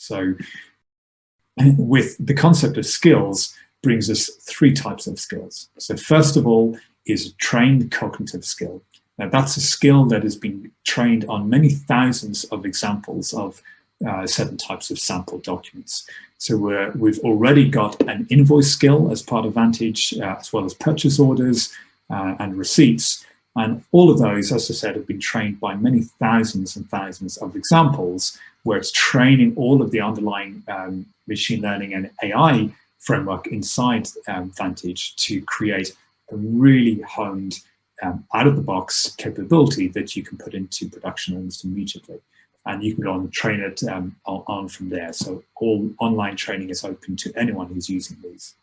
So with the concept of skills brings us three types of skills. So first of all is trained cognitive skill. Now that's a skill that has been trained on many thousands of examples of certain types of sample documents. So we've already got an invoice skill as part of Vantage, as well as purchase orders and receipts. And all of those, as I said, have been trained by many thousands and thousands of examples, where it's training all of the underlying machine learning and AI framework inside Vantage to create a really honed, out-of-the-box capability that you can put into production almost immediately. And you can go and train it on from there. So all online training is open to anyone who's using these.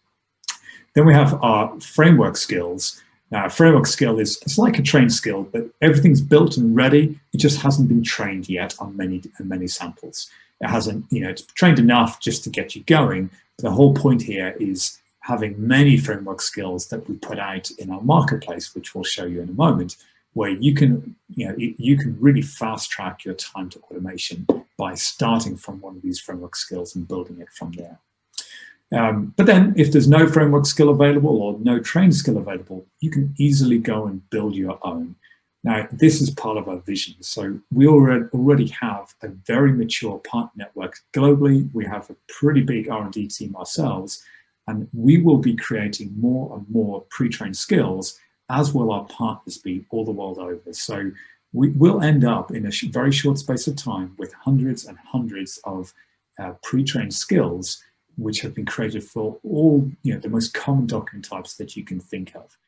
Then we have our framework skills. Now, a framework skill it's like a trained skill, but everything's built and ready. It just hasn't been trained yet on many samples. It hasn't, it's trained enough just to get you going. But the whole point here is having many framework skills that we put out in our marketplace, which we'll show you in a moment, where you can, you can really fast track your time to automation by starting from one of these framework skills and building it from there. But then if there's no framework skill available or no trained skill available, you can easily go and build your own. Now, this is part of our vision. So we already have a very mature partner network globally. We have a pretty big R&D team ourselves, and we will be creating more and more pre-trained skills, as will our partners be all the world over. So we will end up in a very short space of time with hundreds and hundreds of pre-trained skills, which have been created for all the most common document types that you can think of.